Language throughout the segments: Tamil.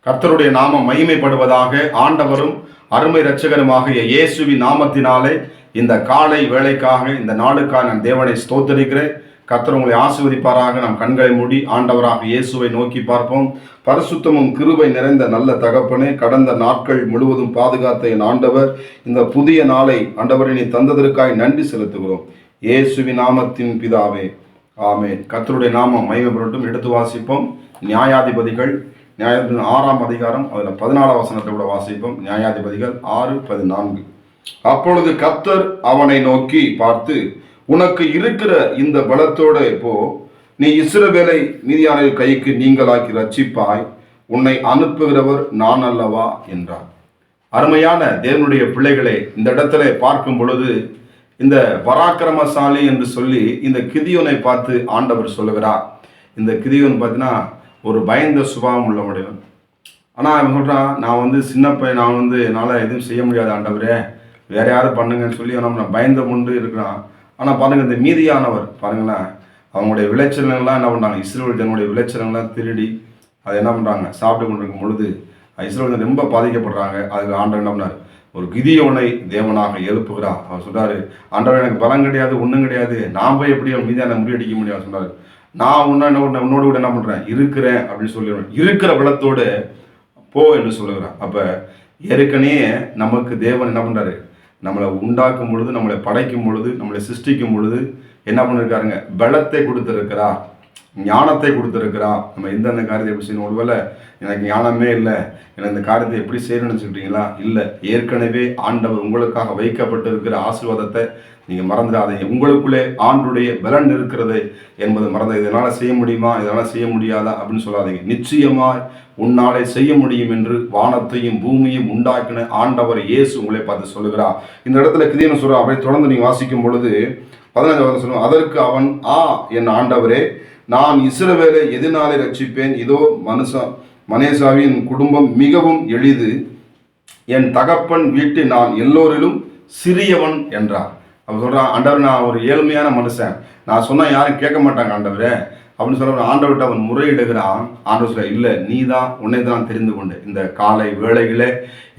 கர்த்தருடைய நாமம் மகிமைப்படுவதாக. ஆண்டவரும் அருமை இரட்சகருமாகிய இயேசுவின் நாமத்தினாலே இந்த காலை வேளைக்காக, இந்த நாளுக்காக நான் தேவனை ஸ்தோத்தரிக்கிறேன். கர்த்தர் உங்களை ஆசீர்வதிப்பாராக. நாம் கண்களை மூடி ஆண்டவராக இயேசுவை நோக்கி பார்ப்போம். பரிசுத்தமும் கிருபை நிறைந்த நல்ல தகப்பனே, கடந்த நாட்கள் முழுவதும் பாதுகாத்த என் ஆண்டவர், இந்த புதிய நாளை ஆண்டவரை நீ தந்ததற்காய் நன்றி செலுத்துகிறோம். இயேசுவின் நாமத்தின் பிதாவே, ஆமென். கர்த்தருடைய நாமம் மகிமைப்படட்டும். எடுத்து வாசிப்போம். நியாயாதிபதிகள் 6ஆம் அதிகாரம், அதில் 14ஆம் வசனத்தை கூட வாசிப்போம். நியாயாதிபதிகள் 6:14. அப்பொழுது கர்த்தர் அவனை நோக்கி பார்த்து, உனக்கு இருக்கிற இந்த பலத்தோட போ, நீ இஸ்ரவேலை மீதியான கைக்கு நீங்களாக்கி ரட்சிப்பாய், உன்னை அனுப்புகிறவர் நான் அல்லவா என்றார். அருமையான தேவனுடைய பிள்ளைகளை, இந்த இடத்துல பார்க்கும் பொழுது இந்த பராக்கிரமசாலி என்று சொல்லி இந்த கிதியோனை பார்த்து ஆண்டவர் சொல்லுகிறார். இந்த கிதியோன் பார்த்தீங்கன்னா ஒரு பயந்த சுபாவம் உள்ள முடியும். ஆனால் அவன் சொல்கிறான், நான் சின்ன பையன், நான் என்னால் எதுவும் செய்ய முடியாது ஆண்டவரே, வேற யாரும் பண்ணுங்கன்னு சொல்லி நம்ம பயந்த கொண்டு இருக்கிறான். ஆனால் பாருங்கள், இந்த மீதியானவர் பாருங்களேன், அவங்களுடைய விளைச்சல்கள்லாம் என்ன பண்ணுறாங்க, இஸ்ரவேல் ஜனங்களுடைய விளைச்சல்கள்லாம் திருடி அதை என்ன பண்ணுறாங்க, சாப்பிட்டு கொண்டு இருக்கும் பொழுது இஸ்ரவேல் ஜனம் ரொம்ப பாதிக்கப்படுறாங்க. அதுக்கு ஆண்டவர் என்ன பண்ணார், ஒரு கிதியோனை தேவனாக எழுப்புகிறார். அவர் சொல்கிறாரு, ஆண்டவர் எனக்கு பலம் கிடையாது, ஒன்றும் கிடையாது, நான் போய் எப்படி அவன் மீதியான முறியடிக்க முடியாது சொன்னார். நான் உன்னோடு கூட என்ன பண்ணுறேன், இருக்கிறேன் அப்படின்னு சொல்லிடுவேன். இருக்கிற பலத்தோடு போ என்று சொல்லுகிறான். அப்போ ஏற்கனவே நமக்கு தேவன் என்ன பண்ணுறாரு, நம்மளை உண்டாக்கும் பொழுது, நம்மளை படைக்கும் பொழுது, நம்மளை சிருஷ்டிக்கும் பொழுது என்ன பண்ணிருக்காருங்க, பலத்தை கொடுத்துருக்கிறார், ஞானத்தை கொடுத்துருக்கிறார். நம்ம எந்தெந்த காரியத்தை எப்படி செய்யணும், ஒருவேளை எனக்கு ஞானமே இல்லை, எனக்கு இந்த காரியத்தை எப்படி செய்யணும்னு நினச்சிக்கிட்டீங்களா? இல்லை, ஏற்கனவே ஆண்டவர் உங்களுக்காக வைக்கப்பட்டிருக்கிற ஆசீர்வாதத்தை நீங்கள் மறந்துடாதீங்க. உங்களுக்குள்ளே ஆண்டுடைய பலன் இருக்கிறது என்பது மறந்து, இதனால் செய்ய முடியுமா, இதனால் செய்ய முடியாதா அப்படின்னு சொல்லாதீங்க. நிச்சயமாய் உன்னாலே செய்ய முடியும் என்று வானத்தையும் பூமியையும் உண்டாக்கின ஆண்டவர் இயேசு உங்களை பார்த்து சொல்லுகிறார். இந்த இடத்துல கிதியோன் சொல்ற, அப்படியே தொடர்ந்து நீங்கள் வாசிக்கும் பொழுது 15 சொல்லுவோம். அதற்கு அவன், என் ஆண்டவரே, நான் இஸ்ரவேலை எதினாலே ரட்சிப்பேன்? இதோ மனேசாவின் குடும்பம் மிகவும் எளிது, என் தகப்பன் வீட்டில் நான் எல்லோரிலும் சிறியவன் என்றார். அவன் சொல்கிறான், ஆண்டவர், நான் ஒரு ஏழ்மையான மனுஷன், நான் சொன்னால் யாரும் கேட்க மாட்டாங்க ஆண்டவரே அப்படின்னு சொல்ல ஆண்டவர்கிட்ட அவன் முறையிடுகிறான். ஆண்டவர் சொல்ல, இல்லை, நீ தான், உன்னை தான் தெரிந்து கொண்டு. இந்த காலை வேளைகளே,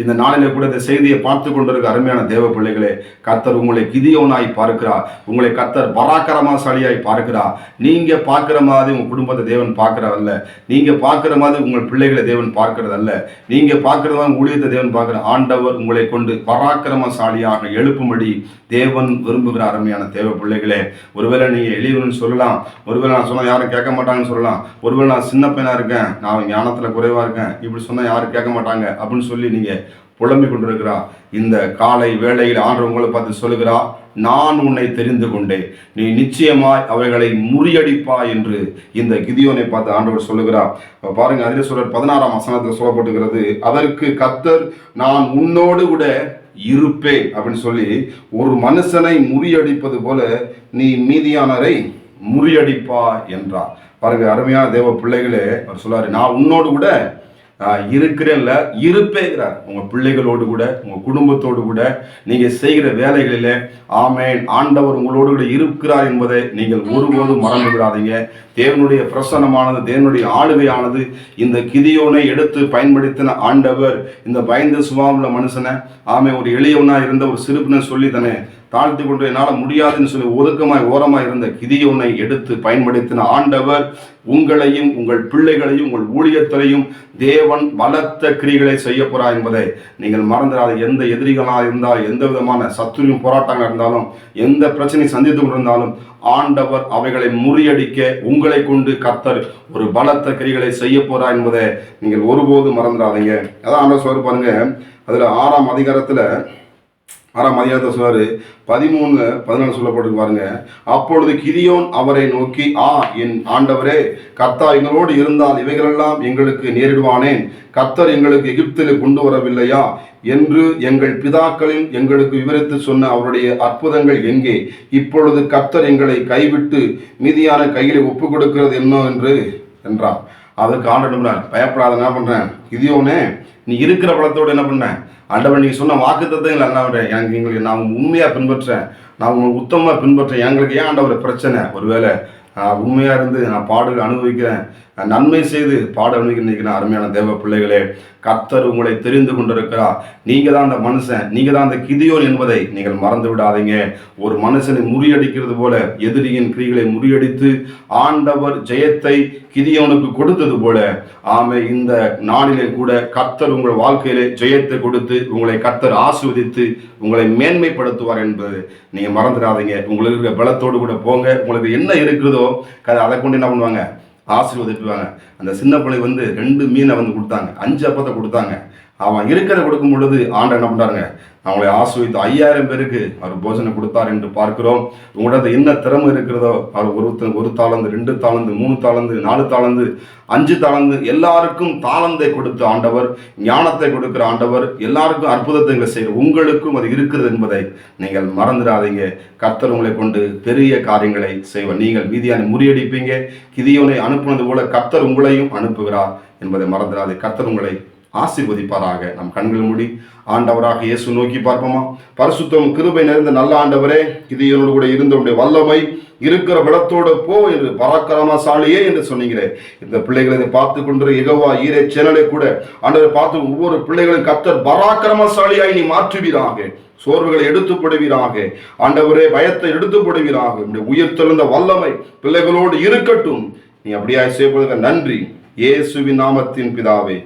இந்த நாளிலே கூட இந்த செய்தியை பார்த்து கொண்டிருக்க அருமையான தேவ பிள்ளைகளே, கர்த்தர் உங்களை கிதியோனாய் பார்க்கிறார், உங்களை கர்த்தர் பராக்கிரமசாலியாய் பார்க்கிறார். நீங்கள் பார்க்குற மாதிரி உங்கள் குடும்பத்தை தேவன் பார்க்குறதல்ல, நீங்கள் பார்க்குற மாதிரி உங்கள் பிள்ளைகளை தேவன் பார்க்கறதல்ல, நீங்கள் பார்க்குற மாதிரி ஊழியத்தை தேவன் பார்க்குற ஆண்டவர் உங்களை கொண்டு பராக்கிரமசாலியாக எழுப்பும்படி தேவன் விரும்புகிற அருமையான தேவ பிள்ளைகளே. ஒருவேளை நீங்கள் எளியவன்னு சொல்லலாம், ஒருவேளை நான் சொன்னால் யாரும் கேட்க மாட்டாங்கன்னு சொல்லலாம், ஒருவேளை நான் சின்ன பையனாக இருக்கேன், நான் ஞானத்தில் குறைவாக இருக்கேன், இப்படி சொன்னால் யாரும் கேட்க மாட்டாங்க அப்படின்னு சொல்லி நீங்கள் புலம்பிக் கொண்டிருக்கிறா. இந்த காலை வேளையில் ஆண்டவர் உங்களை பார்த்து சொல்லுகிறா, நான் உன்னை தெரிந்து கொண்டேன், நீ நிச்சயமாய் அவைகளை முறியடிப்பா என்று இந்த கிதியோனை பார்த்து ஆண்டவர் சொல்லுகிறார். பாருங்க, அதிலே சொல்ற 16ஆம் வசனத்தில் சொல்லப்பட்டுகிறது, அதற்கு கர்த்தர், நான் உன்னோடு கூட இருப்பேன் அப்படின்னு சொல்லி, ஒரு மனுஷனை முறியடிப்பது போல நீ மீதியானரை முறியடிப்பா என்றார். பாருங்க, அருமையான தேவ பிள்ளைகளே, அவர் சொல்றாரு, நான் உன்னோடு கூட இருக்கிறேன்ல, இருப்பேங்கிறார். உங்கள் பிள்ளைகளோடு கூட, உங்கள் குடும்பத்தோடு கூட, நீங்கள் செய்கிற வேலைகளில் ஆமென், ஆண்டவர் உங்களோடு கூட இருக்கிறார் என்பதை நீங்கள் ஒருபோதும் மறந்து விடாதீங்க. தேவனுடைய பிரசன்னமானது, தேவனுடைய ஆளுகையானது இந்த கிதியோனை எடுத்து பயன்படுத்தின ஆண்டவர் இந்த பயந்த சுபாவமுள்ள மனுஷனை ஒரு எளியவனா இருந்த ஒரு சிறுபினை சொல்லி தானே தாழ்த்தி கொண்டு என்னால் முடியாதுன்னு சொல்லி ஓரமாய் இருந்த கிதியோனை எடுத்து பயன்படுத்தின ஆண்டவர் உங்களையும் உங்கள் பிள்ளைகளையும் உங்கள் ஊழியத்திலையும் தேவன் பலத்த கிரிகளை செய்ய போறார் என்பதை நீங்கள் மறந்துடாது. எந்த எதிரிகளாக இருந்தாலும், எந்த விதமான சத்துரியும் போராட்டங்கள் இருந்தாலும், எந்த பிரச்சனை சந்தித்து கொண்டிருந்தாலும் ஆண்டவர் அவைகளை முறியடிக்க உங்களை கொண்டு கர்த்தர் ஒரு பலத்த கிரிகளை செய்ய போறார் என்பதை நீங்கள் ஒருபோதும் மறந்துடாதீங்க. அதான் ஆண்டவர் சொல்ல பாருங்க, அதுல 6ஆம் அதிகாரத்தில் சொல்றாரு, 13-14 சொல்லப்பட்டு பாருங்க. அப்பொழுது கிதியோன் அவரை நோக்கி, என் ஆண்டவரே, கர்த்தர் எங்களோடு இருந்தால் இவைகளெல்லாம் எங்களுக்கு நேரிடுவானேன்? கர்த்தர் எங்களுக்கு எகிப்தில் கொண்டு வரவில்லையா என்று எங்கள் பிதாக்களில் எங்களுக்கு விவரித்து சொன்ன அவருடைய அற்புதங்கள் எங்கே? இப்பொழுது கர்த்தர் எங்களை கைவிட்டு மீதியான கையில ஒப்பு கொடுக்கிறது என்ன என்றார். அதுக்கு ஆண்டவர், பயப்படாத, என்ன பண்றேன் கிதியோனே, நீ இருக்கிற பலத்தோடு என்ன பண்ண ஆண்டவர், நீங்கள் சொன்ன வாக்கு தத்துவங்கள் எங்களுக்கு நான் உண்மையாக பின்பற்றேன், நான் உங்களுக்கு உத்தமமாக பின்பற்றேன், எங்களுக்கு ஏன் ஆண்டவர் பிரச்சனை? ஒருவேளை உண்மையாக இருந்து நான் பாடுகள் அனுபவிக்கிறேன், நன்மை செய்து பாட நினைக்கிற அருமையான தேவ பிள்ளைகளே, கர்த்தர் உங்களை தெரிந்து கொண்டிருக்கிறார். நீங்க தான் அந்த மனுஷன், நீங்க தான் அந்த கிதியோன் என்பதை நீங்கள் மறந்து விடாதீங்க. ஒரு மனுஷனை முறியடிக்கிறது போல எதிரியின் கிரிகளை முறியடித்து ஆண்டவர் ஜெயத்தை கிதியோனுக்கு கொடுத்தது போல இந்த நாளிலே கூட கர்த்தர் உங்கள் வாழ்க்கையிலே ஜெயத்தை கொடுத்து உங்களை கர்த்தர் ஆசீர்வதித்து உங்களை மேன்மைப்படுத்துவார் என்பது நீங்க மறந்துடாதீங்க. உங்களுக்கு இருக்கிற பலத்தோடு கூட போங்க. உங்களுக்கு என்ன இருக்கிறதோ அதை கொண்டு என்ன பண்ணுவாங்க, ஆசீர்வதிப்பாங்க. அந்த சின்ன பிள்ளை 2 மீனை கொடுத்தாங்க, 5 அப்பத்தை கொடுத்தாங்க. அவன் இருக்கிறத கொடுக்கும் பொழுது ஆண்டவர் என்ன பண்றாங்க, அவங்களை ஆசீர்வதித்து 5000 பேருக்கு அவர் போஜனம் கொடுத்தார் என்று பார்க்கிறோம். உங்களோட என்ன திறமை இருக்கிறதோ அவர் 1 தாளந்து, 2 தாளந்து, 3 தாளந்து, 4 தாளந்து, 5 தாளந்து, எல்லாருக்கும் தாளந்தை கொடுத்து ஆண்டவர், ஞானத்தை கொடுக்கிற ஆண்டவர், எல்லாருக்கும் அற்புதத்தை செய்ய உங்களுக்கும் அது இருக்கிறது என்பதை நீங்கள் மறந்துடாதீங்க. கர்த்தர் உங்களை கொண்டு பெரிய காரியங்களை செய்வார். நீங்கள் மீதியானை முறியடிப்பீங்க. கிதியோனை அனுப்புனது போல கர்த்தர் உங்களையும் அனுப்புகிறார் என்பதை மறந்துடாதே. கர்த்தர் உங்களை ஆசீர்வதிப்பாராக. நம் கண்கள் மூடி ஆண்டவராக இயேசு நோக்கி பார்ப்போமா? பரிசுத்தம் கிருபை நிறைந்த நல்ல ஆண்டவரே, கிதியோனோடு கூட இருந்த வல்லமை இருக்கிற பலத்தோடு போ என்று பராக்கிரமசாலியே என்று சொன்னீங்களே. இந்த பிள்ளைகளை பார்த்து கொண்டு யெகோவா ஈரே சேனலை கூட ஆண்டவரை பார்த்து ஒவ்வொரு பிள்ளைகளும் கர்த்தர் பராக்கிரமசாலியாய் நீ மாற்றுவீராக. சோர்வுகளை எடுத்து போடுவீராக ஆண்டவரே, பயத்தை எடுத்து போடுவீராக. உயிர்த்தெழுந்த வல்லமை பிள்ளைகளோடு இருக்கட்டும். நீ அப்படியாய் செய்வதற்கு நன்றி. இயேசுவின் நாமத்தின் பிதாவே.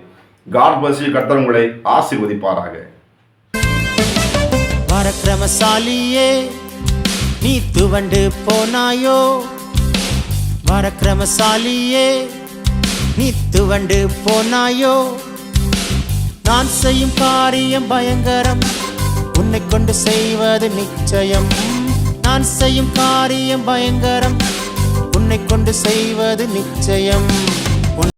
God bless you. கர்த்தர் உங்களை ஆசீர்வதிப்பாராக. பராக்கிரமசாலியே, நீ துவண்டு போனாயோ. பராக்கிரமசாலியே, நீ துவண்டு போனாயோ. நான் செய்யும் காரியம் பயங்கரம், உன்னை கொண்டு செய்வது நிச்சயம். நான் செய்யும் காரியம் பயங்கரம், உன்னை கொண்டு செய்வது நிச்சயம்.